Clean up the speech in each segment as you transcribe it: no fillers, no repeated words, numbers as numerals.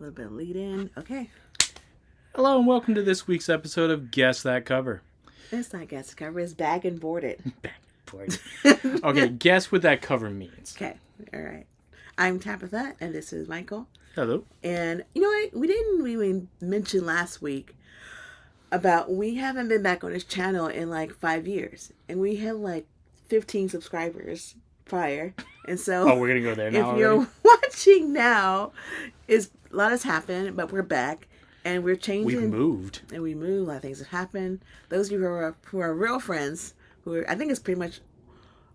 A little bit of lead in. Okay. Hello and welcome to this week's episode of Guess That Cover. It's not guess cover. It's bag and boarded. Bag board. Okay, guess what that cover means. Okay. All right. I'm Tabitha, and this is Michael. Hello. And you know what? We didn't really mention last week about we haven't been back on this channel in like 5 years, and we had like 15 subscribers prior. And so, Oh, we're gonna go there now. if you're watching now, is a lot has happened, but we're back. And we're changing. We've moved. And we moved. A lot of things have happened. Those of you who are real friends, I think it's pretty much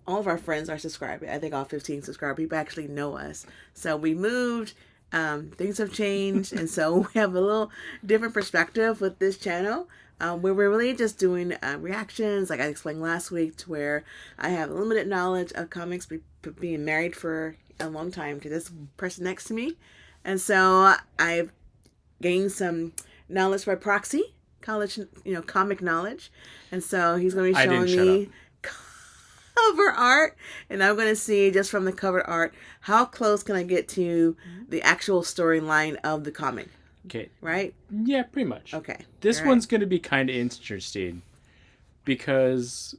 all of our friends are subscribed. I think all 15 subscribed people actually know us. So we moved. Things have changed. And so we have a little different perspective with this channel. Where we're really just doing reactions, like I explained last week, to where I have limited knowledge of comics, being married for a long time to this person next to me. And so I've gained some knowledge by proxy, comic knowledge. And so he's going to be showing me cover art, and I'm going to see just from the cover art how close can I get to the actual storyline of the comic. Okay. Right? Yeah, pretty much. Okay. This one's going to be kind of interesting because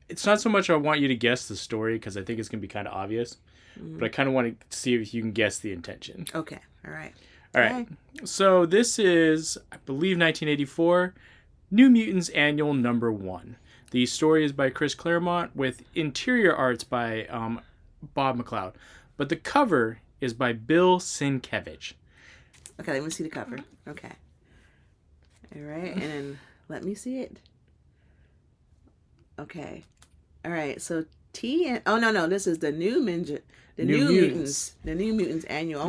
it's not so much I want you to guess the story because I think it's going to be kind of obvious, but I kind of want to see if you can guess the intention. Okay. All right. All right. So this is, I believe, 1984, New Mutants Annual number 1. The story is by Chris Claremont with interior arts by Bob McLeod. But the cover is by Bill Sienkiewicz. Okay, let me see the cover. Okay. All right, and then let me see it. Okay. All right, so this is the New Mutants. The New Mutants Annual. I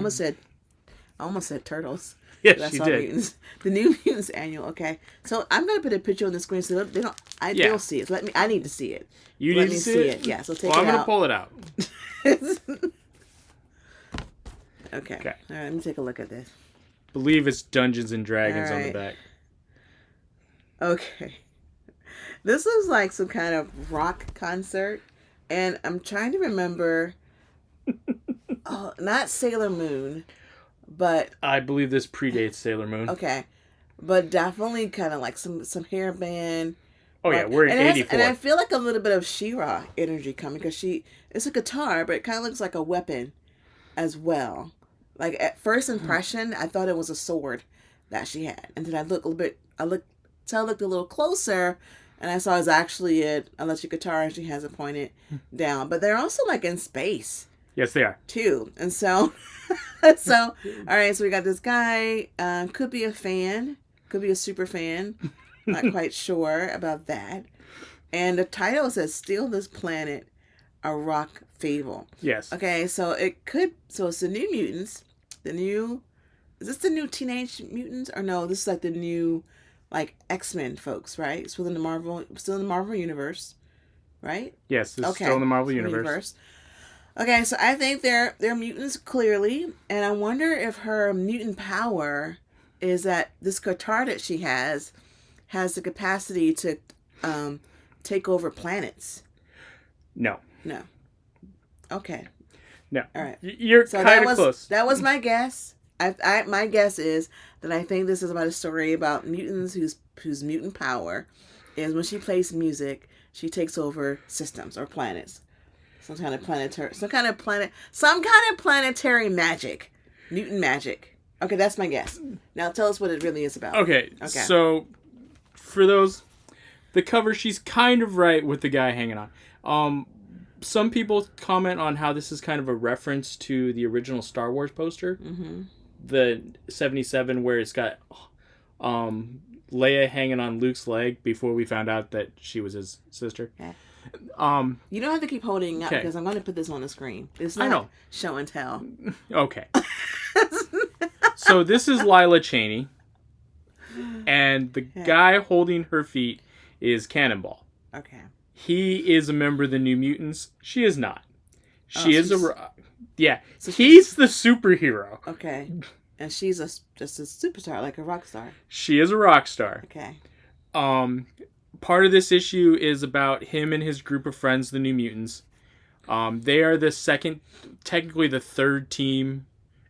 almost said turtles. Yes, you did. Mutants. The New Mutants Annual. Okay, so I'm gonna put a picture on the screen so they'll see it. So I need to see it. Let me see it. Yeah. So take it out. I'm gonna pull it out. Okay. All right. Let me take a look at this. Believe it's Dungeons and Dragons on the back. Okay. This looks like some kind of rock concert, and I'm trying to remember. Oh, not Sailor Moon. But I believe this predates Sailor Moon. Okay, but definitely kind of like some hairband. Oh yeah, we're in '84, and I feel like a little bit of She-Ra energy coming because it's a guitar, but it kind of looks like a weapon as well. Like at first impression, I thought it was a sword that she had, and then I looked a little closer, and I saw it was actually an electric guitar, and she has it pointed down. But they're also like in space. Yes, they are. Too. And so, all right, so we got this guy, could be a fan, could be a super fan, not quite sure about that. And the title says, Steal This Planet, a Rock Fable. Yes. Okay, so it's the New Mutants, is this the new Teenage Mutants? Or no, this is like the new, like, X-Men folks, right? It's still in the Marvel Universe, right? Yes, it's still in the Marvel Universe. Okay, so I think they're mutants clearly, and I wonder if her mutant power is that this guitar that she has the capacity to take over planets. No. Okay. No. All right. You're kind of close. That was my guess. My guess is that I think this is about a story about mutants whose mutant power is when she plays music, she takes over systems or planets. Some kind of planetary magic. Mutant magic. Okay, that's my guess. Now tell us what it really is about. Okay. So, for the cover, she's kind of right with the guy hanging on. Some people comment on how this is kind of a reference to the original Star Wars poster. Mm-hmm. The 77, where it's got Leia hanging on Luke's leg before we found out that she was his sister. Okay. You don't have to keep holding up because I'm going to put this on the screen. It's not show and tell. Okay. So this is Lila Cheney, and the guy holding her feet is Cannonball. Okay. He is a member of the New Mutants. She is not. So he's the superhero. Okay. And she's just a superstar, like a rock star. She is a rock star. Okay. Part of this issue is about him and his group of friends, the New Mutants. They are the third team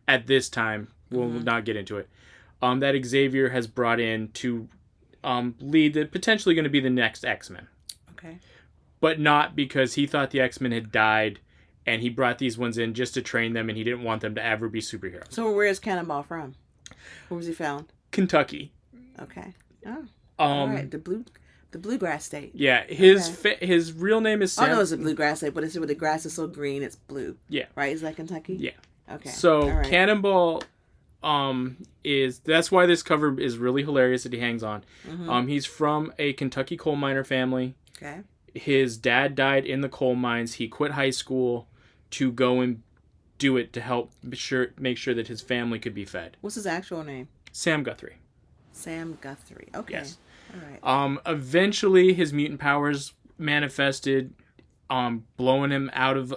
at this time, we'll not get into it, that Xavier has brought in to lead the potentially going to be the next X-Men. Okay. But not because he thought the X-Men had died and he brought these ones in just to train them and he didn't want them to ever be superheroes. So where is Cannonball from? Where was he found? Kentucky. Okay. Oh. All right. The bluegrass state. Yeah. His real name is Sam. I know it's a bluegrass state, but it's where the grass is so green it's blue. Yeah. Right? Is that Kentucky? Yeah. Okay. So right. Cannonball that's why this cover is really hilarious that he hangs on. Mm-hmm. He's from a Kentucky coal miner family. Okay. His dad died in the coal mines. He quit high school to go and do it to help make sure that his family could be fed. What's his actual name? Sam Guthrie. Sam Guthrie. Okay. Yes. All right. Eventually, his mutant powers manifested, blowing him out of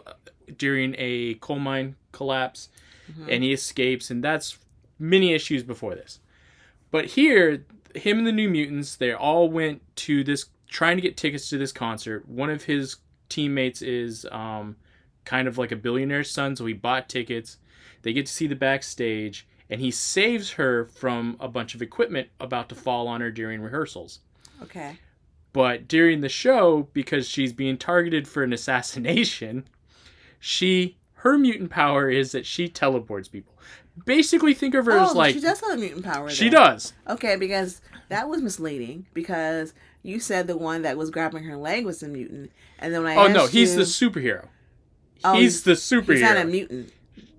during a coal mine collapse, and he escapes. And that's many issues before this. But here, him and the New Mutants, they all went to this, trying to get tickets to this concert. One of his teammates is kind of like a billionaire's son, so he bought tickets. They get to see the backstage, and he saves her from a bunch of equipment about to fall on her during rehearsals. Okay. But during the show, because she's being targeted for an assassination, her mutant power is that she teleports people. Basically, think of her as like... she does have a mutant power then. She does. Okay, because that was misleading, because you said the one that was grabbing her leg was a mutant, and then when I asked he's the superhero. He's the superhero. He's not a mutant.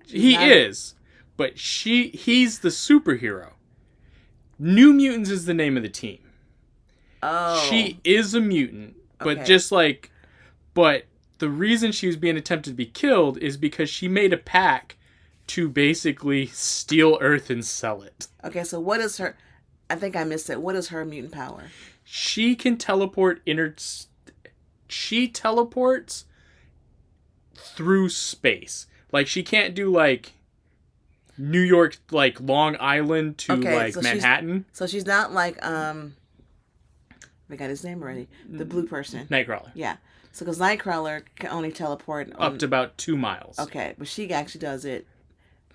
He is, but he's the superhero. New Mutants is the name of the team. Oh. She is a mutant, but but the reason she was being attempted to be killed is because she made a pack to basically steal Earth and sell it. Okay, so what is her... I think I missed it. What is her mutant power? She can teleport She teleports through space. Like, she can't do, like, New York, like, Long Island to, Manhattan. So she's not like, I got his name already. The blue person. Nightcrawler. Yeah. So, because Nightcrawler can only teleport... up to about 2 miles. Okay, but she actually does it...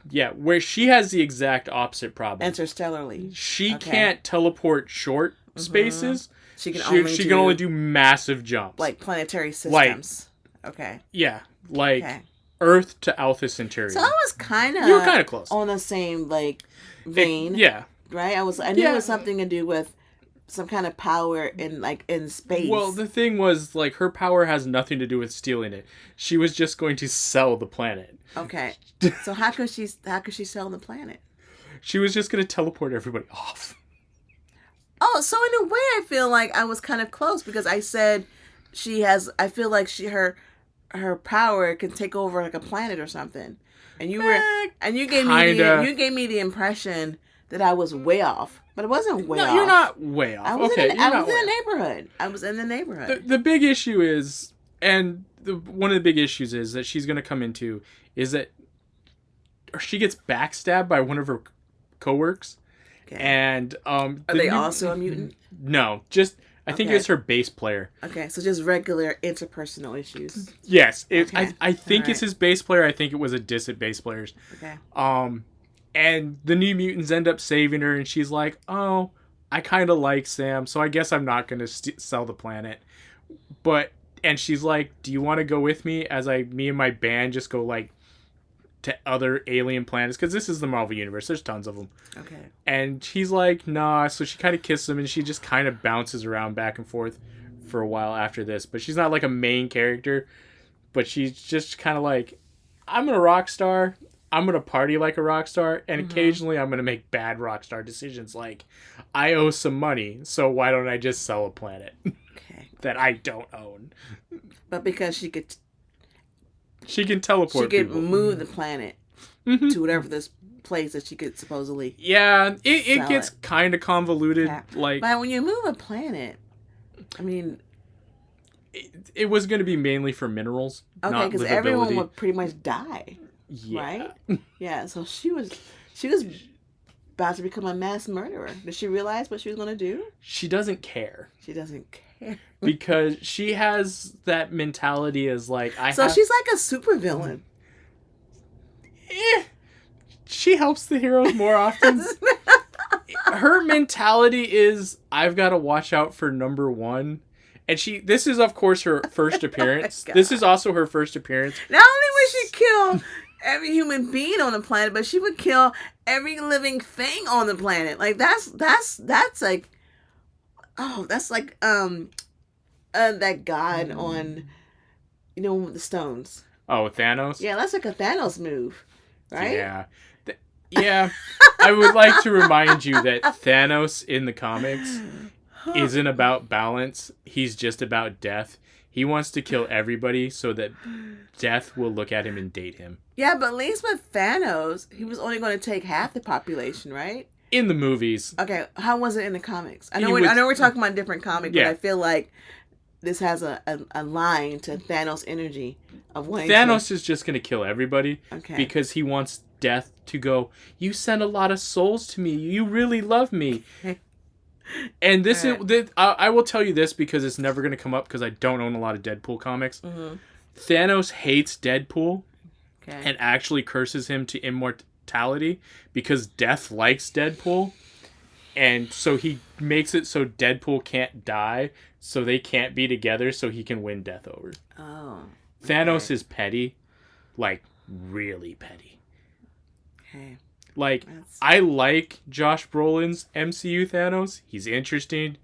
Yeah, where she has the exact opposite problem. Interstellarly. She can't teleport short spaces. She can only do massive jumps. Like planetary systems. Okay. Yeah, like Earth to Alpha Centauri. So I was kind of... You were kind of close. On the same, like, vein. Yeah. Right? I knew it was something to do with some kind of power in space. Well, the thing was, like, her power has nothing to do with stealing it. She was just going to sell the planet. Okay. So how could she sell the planet? She was just going to teleport everybody off. Oh, so in a way I feel like I was kind of close, because I said I feel like her power can take over like a planet or something. And you gave me the impression that I was way off. But it wasn't way off. No, you're not way off. I was in the neighborhood. The big issue is, and one of the big issues is that she's going to come into, is that she gets backstabbed by one of her co-workers. Okay. And are they also a mutant? No, I think it's her bass player. Okay, so just regular interpersonal issues. Yes, I think it's his bass player. I think it was a diss at bass players. Okay. And the New Mutants end up saving her, and she's like, "Oh, I kind of like Sam, so I guess I'm not going to sell the planet." And she's like, "Do you want to go with me as me and my band just go like to other alien planets? Because this is the Marvel Universe. There's tons of them." Okay. And he's like, "Nah." So she kind of kisses him, and she just kind of bounces around back and forth for a while after this. But she's not like a main character. But she's just kind of like, "I'm a rock star. I'm going to party like a rock star, and occasionally I'm going to make bad rock star decisions like, I owe some money, so why don't I just sell a planet that I don't own?" But because she can teleport she could people. Move the planet to whatever this place that she could supposedly it gets kind of convoluted. Yeah. Like, but when you move a planet, I mean... It was going to be mainly for minerals, not because everyone would pretty much die. Yeah. Right? Yeah, so she was about to become a mass murderer. Did she realize what she was going to do? She doesn't care. She doesn't care. Because she has that mentality as like, she's like a supervillain. she helps the heroes more often. Her mentality is, I've got to watch out for number one. And this is, of course, her first appearance. Oh This is also her first appearance. Not only would she kill every human being on the planet, but she would kill every living thing on the planet. Like, that's like, oh, that's like, that god on, the stones. Oh, Thanos? Yeah, that's like a Thanos move, right? Yeah. Yeah. I would like to remind you that Thanos in the comics isn't about balance. He's just about death. He wants to kill everybody so that death will look at him and date him. Yeah, but at least with Thanos, he was only going to take half the population, right? In the movies. Okay, how was it in the comics? I know we're talking about a different comic, but I feel like this has a line to Thanos' energy of wanting Thanos is just going to kill everybody because he wants death to go, you sent a lot of souls to me. You really love me. And this is, I will tell you this because it's never going to come up because I don't own a lot of Deadpool comics. Mm-hmm. Thanos hates Deadpool and actually curses him to immortality because Death likes Deadpool. And so he makes it so Deadpool can't die, so they can't be together, so he can win Death over. Oh. Thanos is petty. Like, really petty. Okay. Like, I like Josh Brolin's MCU Thanos. He's interesting.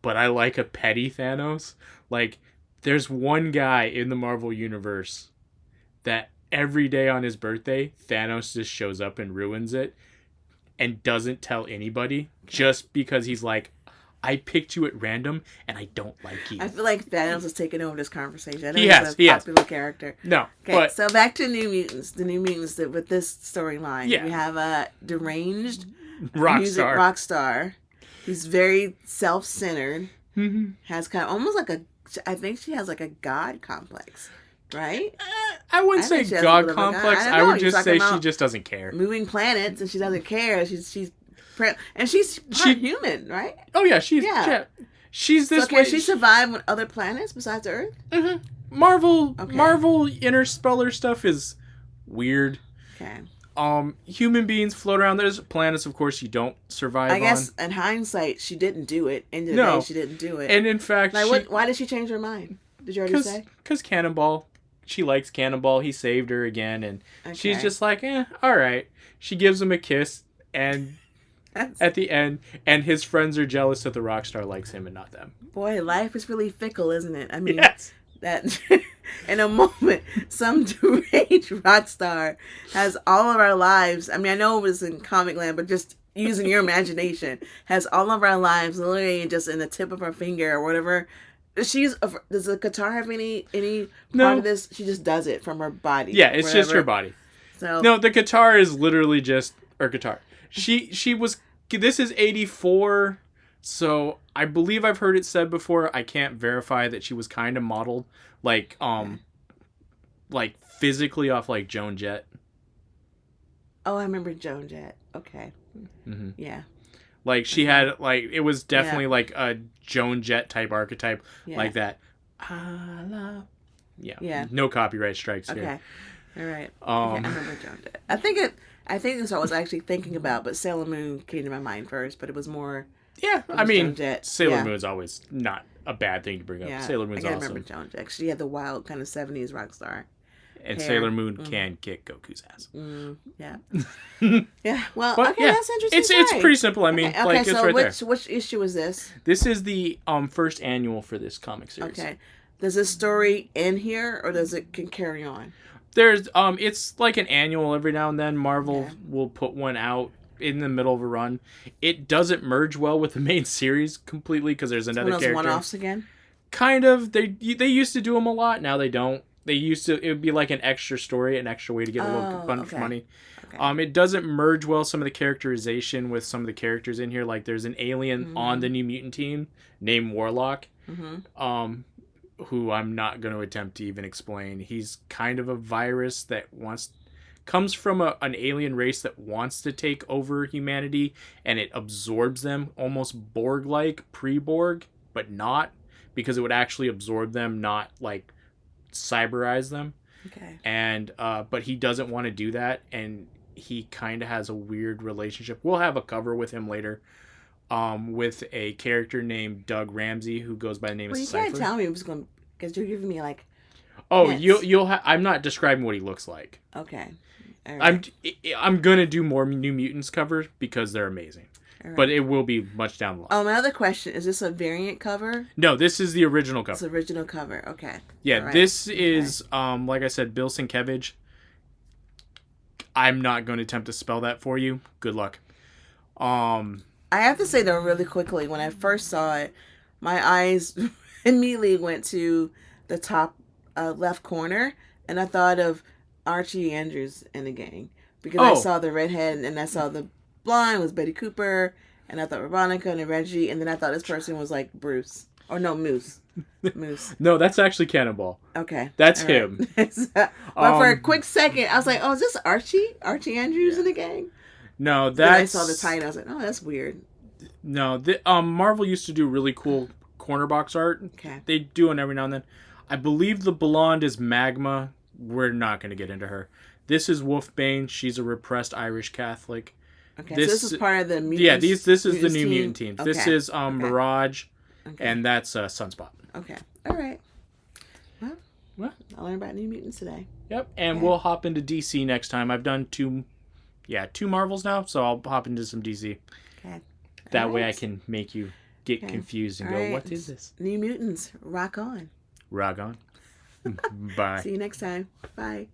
But I like a petty Thanos. Like, there's one guy in the Marvel Universe that every day on his birthday, Thanos just shows up and ruins it. And doesn't tell anybody. Just because he's like, I picked you at random, and I don't like you. I feel like Thanos has taken over this conversation. I know He's a popular character. No. Okay, but so back to New Mutants. The New Mutants with this storyline. Yeah. We have a deranged rock star who's very self-centered. Mm-hmm. Has kind of almost like I think she has like a god complex. Right? I wouldn't say god complex. I would just say she just doesn't care. Moving planets, and she doesn't care. She's part human, right? Oh yeah, she's this. So can she survive on other planets besides Earth? Mm-hmm. Marvel interstellar stuff is weird. Okay. Human beings float around. There's planets, of course, you don't survive on. I guess in hindsight, she didn't do it. End of the day, she didn't do it. And in fact, why did she change her mind? Did you already say? Because Cannonball. She likes Cannonball. He saved her again, and she's just like, all right. She gives him a kiss, and at the end, and his friends are jealous that the rock star likes him and not them. Boy, life is really fickle, isn't it? I mean, that in a moment, some deranged rock star has all of our lives. I mean, I know it was in comic land, but just using your imagination, has all of our lives literally just in the tip of her finger or whatever. Does the guitar have any part of this? She just does it from her body. Yeah, it's just her body. So no, the guitar is literally just her guitar. She was. This is 84, so I believe I've heard it said before. I can't verify that she was kind of modeled like physically off like Joan Jett. Oh, I remember Joan Jett. Okay. Mm-hmm. Yeah. Like she had it was definitely like a Joan Jett type archetype like that. Yeah. No copyright strikes here. Okay. All right. I remember Joan Jett. I think that's what I was actually thinking about, but Sailor Moon came to my mind first, but it was more. Yeah, I mean, Sailor Moon's always not a bad thing to bring up. Sailor Moon's awesome. I remember Joan Jett. She had the wild kind of 70s rock star. And hair. Sailor Moon can kick Goku's ass. Yeah. Yeah. Well, that's interesting. It's pretty simple. I mean, it's so right there. Which issue is this? This is the first annual for this comic series. Okay. Does this story end here, or does it can carry on? There's it's like an annual every now and then. Marvel will put one out in the middle of a run. It doesn't merge well with the main series completely because there's another character. One-offs again? Kind of. They used to do them a lot. Now they don't. They used to. It would be like an extra story, an extra way to get a little bunch of money. Okay. It doesn't merge well some of the characterization with some of the characters in here. Like there's an alien on the New Mutant team named Warlock, who I'm not going to attempt to even explain. He's kind of a virus that comes from an alien race that wants to take over humanity, and it absorbs them, almost Borg-like, pre-Borg, but not, because it would actually absorb them, not like cyberize them. Okay. And but he doesn't want to do that, and he kind of has a weird relationship. We'll have a cover with him later, with a character named Doug Ramsey who goes by the name Well, of you Cypher. can't tell me what's going because you're giving me like Oh, hints. I'm not describing what he looks like. Okay. All right. I'm gonna do more New Mutants covers because they're amazing, All right. but it will be much down the line. Oh, my other question is: this a variant cover? No, this is the original It's cover. original cover. Okay. Yeah, All right. this is like I said, Bill Sienkiewicz. I'm not going to attempt to spell that for you. Good luck. I have to say though, really quickly, when I first saw it, my eyes immediately went to the top left corner, and I thought of Archie Andrews and the gang because I saw the redhead and I saw the blonde was Betty Cooper, and I thought Veronica and Reggie, and then I thought this person was like Bruce or no Moose. Moose. No, that's actually Cannonball. Okay, That's all right. him. But for a quick second, I was like, "Oh, is this Archie? Archie Andrews in the gang?" No, Then I that's saw the title. I was like, "Oh, that's weird." no. Marvel used to do really cool corner box art. Okay. They do it every now and then. I believe the blonde is Magma. We're not going to get into her. This is Wolfbane. She's a repressed Irish Catholic. Okay, so this is part of the mutants. Yeah, this is the Mutants new team? mutant team. Okay. This is Okay. Mirage, Okay. and that's Sunspot. Okay. All right. Well, I learned about New Mutants today. yep, and Okay. we'll hop into DC next time. I've done two Marvels now, so I'll hop into some DC. Okay. That All way I right. can make you get Okay. confused and All go, right. what is this? New Mutants. Rock on. Rock on. Bye. See you next time. Bye.